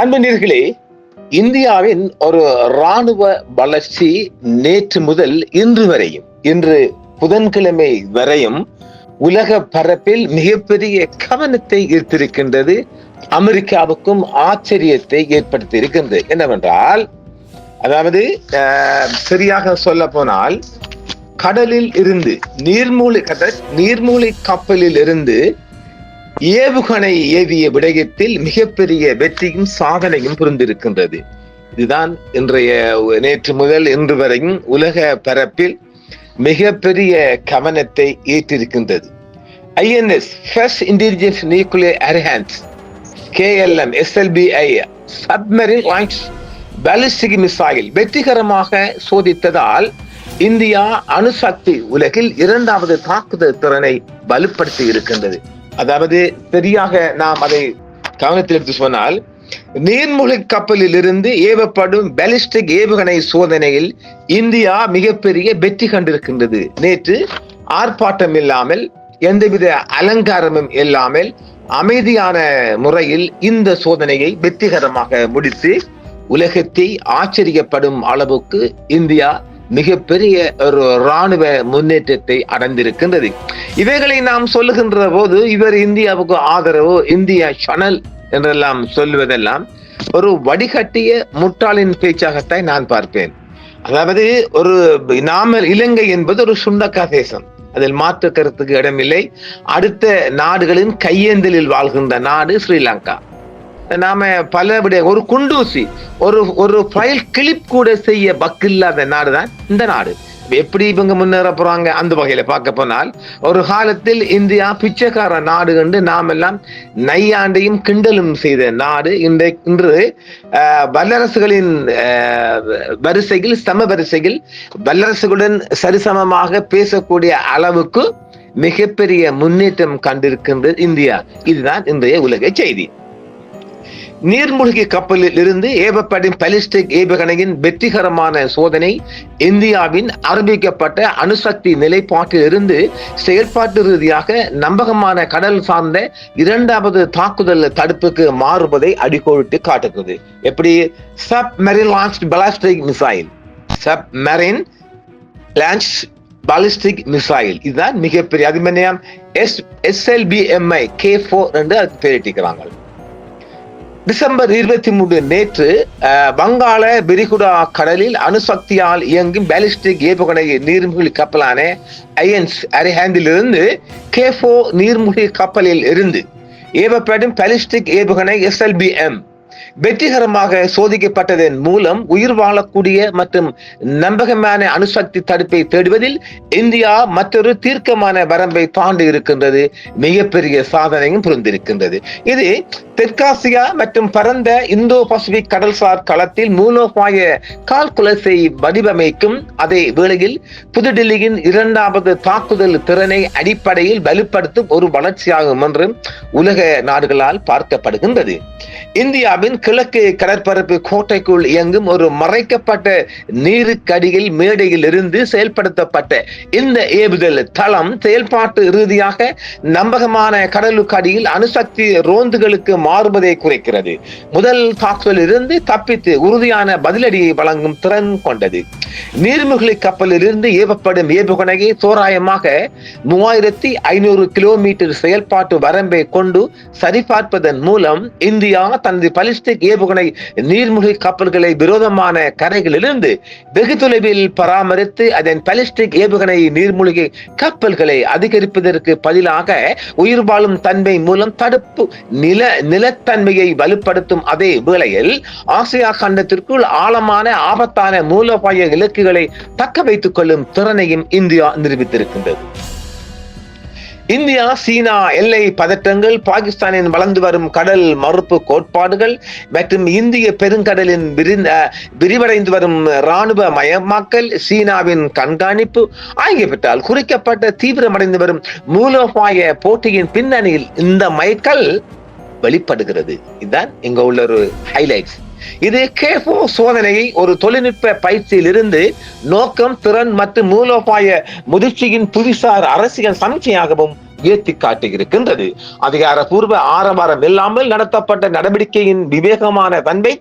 அன்பர்களே, இந்தியாவின் ஒரு இராணுவ வளர்ச்சி நேற்று முதல் இன்று வரையும், இன்று புதன்கிழமை வரையும் உலக பரப்பில் மிகப்பெரிய கவனத்தை ஈர்த்திருக்கின்றது. அமெரிக்காவுக்கும் ஆச்சரியத்தை ஏற்படுத்தி இருக்கின்றது. என்னவென்றால், அதாவது சரியாக சொல்ல போனால், கடலில் இருந்து நீர்மூழ்கி கப்பலில் இருந்து ஏவுகணை ஏவிய விடயத்தில் மிகப்பெரிய வெற்றியும் சாதனையும் புரிந்திருக்கின்றது. இதுதான் நேற்று முதல் இன்று வரையும் உலக பரப்பில் மிகப்பெரிய கவனத்தை ஏற்றிருக்கின்றது. INS First Indigenous Nuclear Arrogance KLM SLBI Submarine Launched Ballistic Missile வெற்றிகரமாக சோதித்ததால் இந்தியா அணுசக்தி உலகில் 2வது தாக்குதல் திறனை வலுப்படுத்தி இருக்கின்றது. அதாவது சரியாக நாம் அதை கவனத்தில் எடுத்து சொன்னால், நீர்மூழ்கி கப்பலில் இருந்து ஏவப்படும் பாலிஸ்டிக் ஏவுகணை சோதனையில் இந்தியா மிகப்பெரிய வெற்றி கண்டிருக்கின்றது. நேற்று ஆர்ப்பாட்டம் இல்லாமல், எந்தவித அலங்காரமும் இல்லாமல் அமைதியான முறையில் இந்த சோதனையை வெற்றிகரமாக முடித்து உலகத்தை ஆச்சரியப்படும் அளவுக்கு இந்தியா மிகப்பெரிய ஒரு இராணுவ முன்னேற்றத்தை அடைந்திருக்கின்றது. இவைகளை நாம் சொல்லுகின்ற போது இவர் இந்தியாவுக்கு ஆதரவு, இந்தியா சேனல் என்றெல்லாம் சொல்லுவதெல்லாம் ஒரு வடிகட்டிய முட்டாளின் பேச்சாகத்தான் நான் பார்ப்பேன். அதாவது இலங்கை என்பது ஒரு சுண்டக்கா தேசம், அதில் மாற்று கருத்துக்கு இடமில்லை. அடுத்த நாடுகளின் கையேந்தலில் வாழ்கின்ற நாடு ஸ்ரீலங்கா. நாம ஒரு குண்டூசி, ஒரு ஃபைல் கிளிப் கூட செய்ய பக்கில்லாத நாடுதான் இந்த நாடு. எப்படி இவங்க முன்னேற போறாங்க? அந்த வகையில பார்க்க போனால், ஒரு காலத்தில் இந்தியா பிச்சைக்கார நாடு கண்டு நாம் எல்லாம் நையாண்டையும் கிண்டலும் செய்த நாடு இன்று வல்லரசுகளின் வரிசையில் வரிசையில் வல்லரசுகளுடன் சரிசமமாக பேசக்கூடிய அளவுக்கு மிகப்பெரிய முன்னேற்றம் கண்டிருக்கின்றது இந்தியா. இதுதான் இன்றைய உலக செய்தி. நீர்மூழ்கி கப்பலில் இருந்து ஏவப்படும் பாலிஸ்டிக் ஏவுகணையின் வெற்றிகரமான சோதனை இந்தியாவின் ஆரம்பிக்கப்பட்ட அணுசக்தி நிலைப்பாட்டில் இருந்து செயல்பாட்டு ரீதியாக நம்பகமான கடல் சார்ந்த 2வது தாக்குதல் தடுப்புக்கு மாறுவதை அடிக்கோடிட்டு காட்டுகிறது. எப்படி? Submarine launched ballistic missile, submarine launched ballistic missile, இதுதான் மிகப்பெரிய. அது SLBMI K4 என்று அதுக்கு பெயரிட்டிருக்கிறாங்க. டிசம்பர் 23 நேற்று வங்காள விரிகுடா கடலில் அணுசக்தியால் இயங்கும் பாலிஸ்டிக் ஏவுகணை நீர்மூழ்கி கப்பலான INS அரிஹாந்தில் இருந்து K4 நீர்மூழ்கி கப்பலில் இருந்து ஏவப்படும் பாலிஸ்டிக் ஏவுகணை SLBM வெற்றிகரமாக சோதிக்கப்பட்டதன் மூலம் உயிர் வாழக்கூடிய மற்றும் நம்பகமான அணுசக்தி தடுப்பை தேடுவதில் இந்தியா மற்றொரு தீர்க்கமான வரம்பை தாண்டி இருக்கின்றது. மிகப்பெரிய சாதனையும் புரிந்திருக்கின்றது. இது தெற்காசியா மற்றும் பரந்த இந்தோ பசிபிக் கடல்சார் களத்தில் மூலோபாய கால்குலஸை வடிவமைக்கும் அதே வேளையில் புதுடில்லியின் 2வது தாக்குதல் திறனை அடிப்படையில் வலுப்படுத்தும் ஒரு வளர்ச்சியாகும் என்று உலக நாடுகளால் பார்க்கப்படுகின்றது. இந்தியாவின் கிழக்கு கடற்பரப்பு கோட்டைக்குள் இயங்கும் ஒரு மறைக்கப்பட்ட நீருக்கடியில் மேடையில் இருந்து செயல்படுத்தப்பட்ட இந்த ஏவுதல் தளம் செயல்பாட்டு ரீதியாக நம்பகமான கடலுக்கடியில் அணுசக்தி ரோந்துகளுக்கு மாறுவதை குறைக்கிறது. முதல் தாக்குதலில் இருந்து தப்பித்து உறுதியான பதிலடியை வழங்கும் திறன் கொண்டது. நீர்மூழ்கி கப்பலில் இருந்து ஏவப்படும் ஏவுகணையை தோராயமாக 3500 கிலோமீட்டர் செயல்பாட்டு வரம்பை கொண்டு சரிபார்ப்பதன் மூலம் இந்தியா தனது பாலிஸ்டிக் ஏவுகணை நீர்மூழ்கி கப்பல்களை விரோதமான கரைகளிலிருந்து வெகு தொலைவில் பராமரித்து அதன் பாலிஸ்டிக் ஏவுகணை நீர்மூழ்கி கப்பல்களை அதிகரிப்பதற்கு பதிலாக உயிர் வாழும் தன்மை மூலம் தடுப்பு நிலத்தன்மையை வலுப்படுத்தும் அதே வேளையில் ஆசியா கண்டத்திற்குள் ஆழமான ஆபத்தான மூலோபாய இலக்குகளை தக்க வைத்துக் கொள்ளும் திறனையும் இந்தியா நிரூபித்திருக்கின்றது. இந்தியா சீனா எல்லை பதற்றங்கள், பாகிஸ்தானின் வளர்ந்து வரும் கடல் மறுப்பு கோட்பாடுகள் மற்றும் இந்திய பெருங்கடலின் விரிவடைந்து வரும் இராணுவ மயமாக்கல், சீனாவின் கண்காணிப்பு ஆகியவற்றால் குறிக்கப்பட்ட தீவிரமடைந்து வரும் மூலோபாய போட்டியின் பின்னணியில் இந்த மைக்கல் வெளிப்படுகிறது. இதுதான் இங்க உள்ள ஒரு ஹைலைட்ஸ். இது K4 சோதனையை ஒரு தொழில்நுட்ப பயிற்சியில் இருந்து நோக்கம், திறன் மற்றும் மூலோபாய முதிர்ச்சியின் புவிசார் அரசியல் சமீட்சையாகவும் உயர்த்தி காட்டியிருக்கின்றது. அதிகாரப்பூர்வ ஆரவாரம் இல்லாமல் நடத்தப்பட்ட நடவடிக்கையின் விவேகமான தன்மை,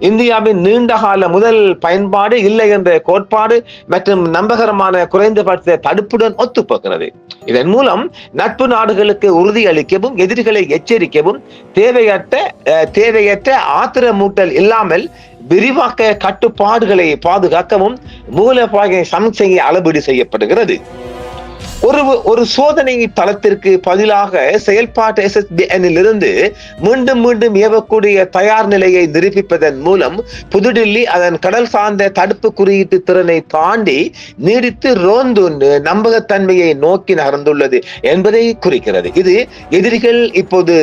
இந்தியாவின் நீண்டகால முதல் பயன்பாடு இல்லை என்ற கோட்பாடு மற்றும் நம்பகரமான குறைந்தபட்ச தடுப்புடன் ஒத்துப்போகிறது. இதன் மூலம் நட்பு நாடுகளுக்கு உறுதி அளிக்கவும், எதிரிகளை எச்சரிக்கவும், தேவையற்ற ஆத்திரமூட்டல் இல்லாமல் விரிவாக்க கட்டுப்பாடுகளை பாதுகாக்கவும் மூலோபாய சமிக்ஞை அளவீடு செய்யப்படுகிறது. ஒரு சோதனை தளத்திற்கு பதிலாக செயல்பாட்டு SSBN இருந்து மீண்டும் மீண்டும் ஏவக்கூடிய தயார் நிலையை நிரூபிப்பதன் மூலம் புதுடில்லி அதன் கடல் சார்ந்த தடுப்பு குறியீட்டு திறனை தாண்டி நீடித்து ரோந்து நம்பகத்தன்மையை நோக்கி நகர்ந்துள்ளது என்பதை குறிக்கிறது. இது எதிரிகள் இப்போது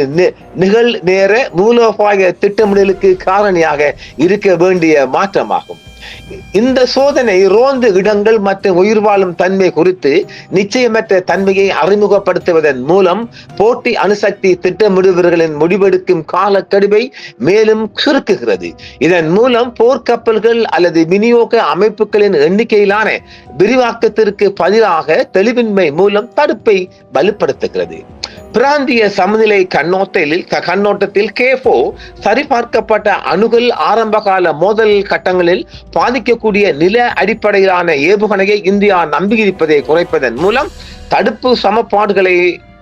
நிகழ் நேர மூலோபாய திட்டமிடலுக்கு காரணியாக இருக்க வேண்டிய மாற்றமாகும். இந்த சோதனை ரோந்து இடங்கள் மற்றும் உயிர் வாழும் தன்மை குறித்து நிச்சயமற்ற தன்மையை அறிமுகப்படுத்துவதன் மூலம் போட்டி அணுசக்தி திட்டமிடுபவர்களின் முடிவெடுக்கும் காலக்கெடுவை மேலும் சுருக்குகிறது. இதன் மூலம் போர்க்கப்பல்கள் அல்லது விநியோக அமைப்புகளின் எண்ணிக்கையிலான விரிவாக்கத்திற்கு பதிலாக தெளிவின்மை மூலம் தடுப்பை வலுப்படுத்துகிறது. பிராந்திய சமநிலை கண்ணோட்டத்தில் K4 சரிபார்க்கப்பட்ட அணுகல் ஆரம்பகால மோதல் கட்டங்களில் பாதிக்கக்கூடிய நில அடிப்படையிலான ஏவுகணையை இந்தியா நம்பியிருப்பதை குறைப்பதன் மூலம் தடுப்பு சமன்பாடுகளை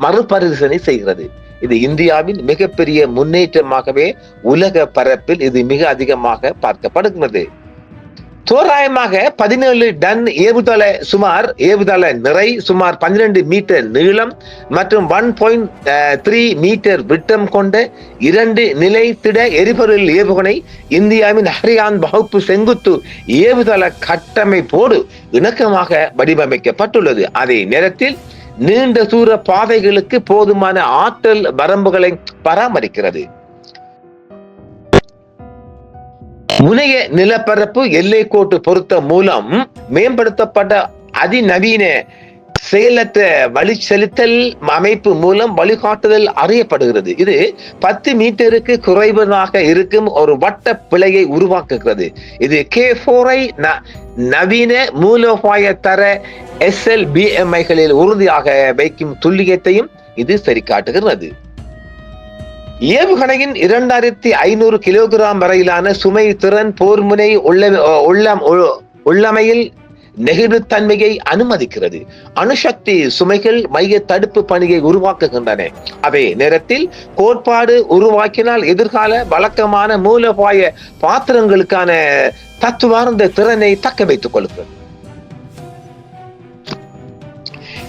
மறுபரிசீலனை செய்கிறது. இது இந்தியாவின் மிகப்பெரிய முன்னேற்றமாகவே உலக பரப்பில் இது மிக அதிகமாக பார்க்கப்படுகிறது. தோராயமாக 17 டன் ஏவுதள நிறை, சுமார் 12 மீட்டர் நீளம் மற்றும் 1.3 மீட்டர் விட்டம் கொண்ட 2 நிலை திட எரிபொருள் ஏவுகணை இந்தியாவின் ஹரியான் வகுப்பு செங்குத்து ஏவுதள கட்டமைப்போடு இணக்கமாக வடிவமைக்கப்பட்டுள்ளது. அதே நேரத்தில் நீண்ட தூர பாதைகளுக்கு போதுமான ஆற்றல் வரம்புகளை பராமரிக்கிறது. முனைய நிலப்பரப்பு எல்லை கோட்டு பொருத்தம் மூலம் மேம்படுத்தப்பட்ட அதிநவீன செயலற்ற வழி செலுத்தல் அமைப்பு மூலம் வழிகாட்டுதல் அறியப்படுகிறது. இது 10 மீட்டருக்கு குறைவாக இருக்கும் ஒரு வட்ட பிழையை உருவாக்குகிறது. இது K4 நவீன மூலோபாய தர SLBMகளில் உறுதியாக வைக்கும் துல்லியத்தையும் இது சரிகாட்டுகிறது. ஏவுகணையின் 2500 கிலோகிராம் வரையிலான சுமை திறன் போர்முனை உள்ளமையில் நெகிழ்வுத்தன்மையை அனுமதிக்கிறது. அணுசக்தி சுமைகள் மைய தடுப்பு பணியை உருவாக்குகின்றன. அதே நேரத்தில் கோட்பாடு உருவாக்கினால் எதிர்கால வழக்கமான மூலோபாய பாத்திரங்களுக்கான தத்துவார்ந்த திறனை தக்க வைத்துக் கொள்கிறது.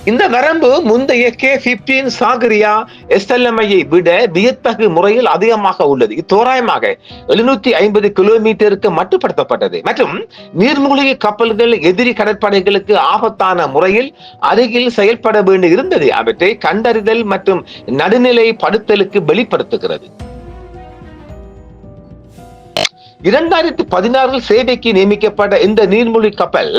இந்த வரம்பு முந்தைய K15 சாகரியா SLMஐ விட வியத்தகு முறையில் அதிகமாக உள்ளது. தோராயமாக 750 கிலோமீட்டருக்கு மட்டுப்படுத்தப்பட்டது மற்றும் நீர்மூழ்கி கப்பல்கள் எதிரி கடற்படைகளுக்கு ஆபத்தான முறையில் அருகில் செயல்பட வேண்டி இருந்தது. அவற்றை கண்டறிதல் மற்றும் நடுநிலை படுத்தலுக்கு வெளிப்படுத்துகிறது. 2016 சேவைக்கு நியமிக்கப்பட்ட இந்த நீர்மூழ்கி கப்பல்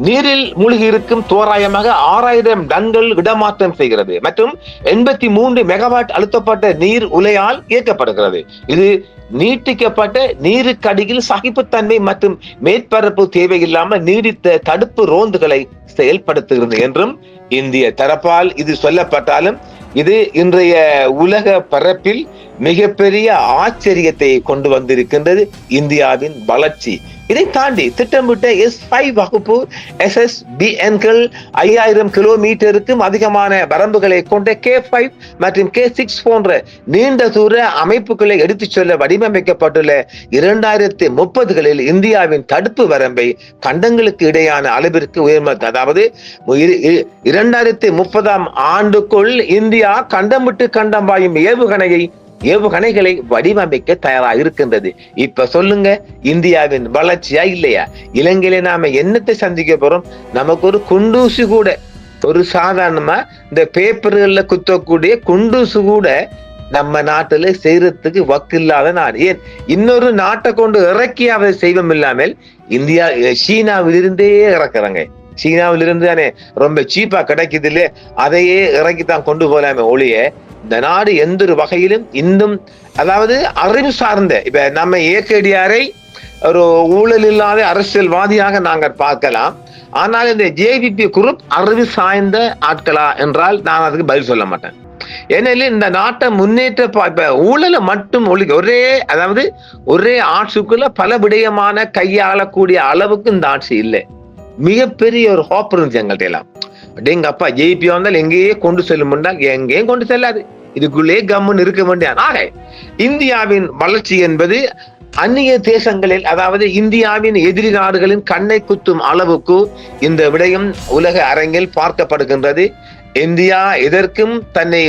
நீரில் மூழ்கி இருக்கும் தோராயமாக 6000 டன்கள் இடமாற்றம் செய்கிறது மற்றும் 83 மெகாவாட் அழுத்தப்பட்ட நீர் உலையால் இயக்கப்படுகிறது. இது நீட்டிக்கப்பட்ட நீருக்கடியில் சகிப்புத்தன்மை மற்றும் மேற்பரப்பு தேவையில்லாமல் நீடித்த தடுப்பு ரோந்துகளை செயல்படுத்துகிறது என்றும் இந்திய தரப்பால் இது சொல்லப்பட்டாலும் இது இன்றைய உலக பரப்பில் மிகப்பெரிய ஆச்சரியத்தை கொண்டு வந்திருக்கின்றது. இந்தியாவின் வளர்ச்சி இதை தாண்டி திட்டமிட்ட S5 வகுப்பு SSBNகள் 5000 கிலோமீட்டருக்கும் அதிகமான வரம்புகளை கொண்ட K5 மற்றும் K6 போன்ற நீண்ட தூர அமைப்புகளை எடுத்துச் செல்ல வடிவமைக்கப்பட்டுள்ள 2030களில் இந்தியாவின் தடுப்பு வரம்பை கண்டங்களுக்கு இடையான அளவிற்கு உயர்த்த, அதாவது 2030ஆம் ஆண்டுக்குள் இந்தியா கண்டம் விட்டு கண்டம் பாயும் ஏவுகணைகளை வடிவமைக்க தயாராக இருக்கின்றது. இப்ப சொல்லுங்க, இந்தியாவின் வளர்ச்சியா இல்லையா? இலங்கையில நாம என்னத்தை சந்திக்க போறோம்? நமக்கு ஒரு குண்டூசி கூட, ஒரு சாதாரணமா இந்த பேப்பர்கள்ல குத்தக்கூடிய குண்டூசு கூட நம்ம நாட்டுல செய்யறதுக்கு வக்கில்லாத நாடு. ஏன் இன்னொரு நாட்டை கொண்டு இறக்கி அதை செய்வம் இல்லாமல் இந்தியா சீனாவிலிருந்தே இறக்குறாங்க. சீனாவிலிருந்து தானே ரொம்ப சீப்பா கிடைக்குது இல்லையே, அதையே இறக்கித்தான் கொண்டு போலாமே ஒழிய இந்த நாடு எந்த ஒரு வகையிலும் இன்னும், அதாவது அறிவு சார்ந்த, இப்ப நம்ம ஏகேடிஆரை ஒரு ஊழல் இல்லாத அரசியல்வாதியாக நாங்கள் பார்க்கலாம். ஆனால் இந்த ஜேவிபி குரூப் அறிவு சாய்ந்த ஆட்களா என்றால் நான் அதுக்கு பதில் சொல்ல மாட்டேன். ஏனெனில் இந்த நாட்டை முன்னேற்ற ஊழலை மட்டும் ஒரே ஆட்சிக்குள்ள பல விடயமான கையாளக்கூடிய அளவுக்கு இந்த ஆட்சி இல்லை. மிகப்பெரிய ஒரு ஹோப் இருந்துச்சு எங்கள்கிட்ட எல்லாம். அப்படிங்கப்பா ஜேபி வந்தால் எங்கேயே கொண்டு செல்லும் என்றால் எங்கேயும் கொண்டு செல்லாது, இதுக்குள்ளே கம்முன்னு இருக்க வேண்டிய. ஆக இந்தியாவின் வளர்ச்சி என்பது அந்நிய தேசங்களில், அதாவது இந்தியாவின் எதிரி நாடுகளின் கண்ணை குத்தும் அளவுக்கு இந்த விடயம் உலக அரங்கில் பார்க்கப்படுகின்றது. இந்தியா இதற்கும் தன்னை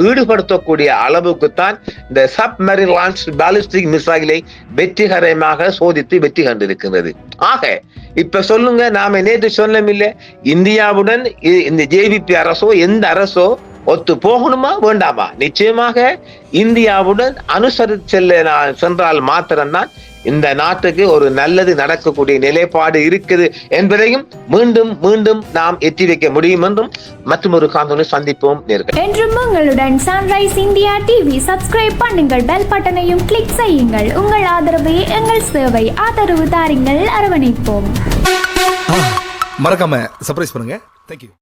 ஈடுபடுத்தக்கூடிய அளவுக்குத்தான் இந்த சப்மரின் லான்ச் பாலிஸ்டிக் மிசைலை வெற்றிகரமாக சோதித்து வெற்றி கண்டிருக்கிறது. ஆக இப்ப சொல்லுங்க, நாம நேற்று சொல்லமில்லை, இந்தியாவுடன் இந்த ஜேவிபி அரசோ எந்த அரசோ ஒத்து போகணுமா வேண்டாமா? நிச்சயமாக இந்தியாவுடன் அனுசரித்து சென்றால் மாத்திரம்தான் இந்த நாட்டுக்கு ஒரு நல்லது நடக்கக்கூடிய நிலைப்பாடு இருக்குது என்பதையும் மீண்டும் மீண்டும் நாம் எட்டி வைக்க முடியும் என்றும் மற்றொரு காணொளி சந்திப்போம். என்றும் உங்களுடன் சன்ரைஸ் இந்தியா டிவி சப்ஸ்கிரைப் பண்ணுங்கள், பெல் பட்டனையும் கிளிக் செய்யுங்கள். உங்கள் ஆதரவே எங்கள் சேவை. ஆதரவு தாருங்கள், அரவணைப்போம். மறக்காம சர்ப்ரைஸ் பண்ணுங்க. தேங்க்யூ.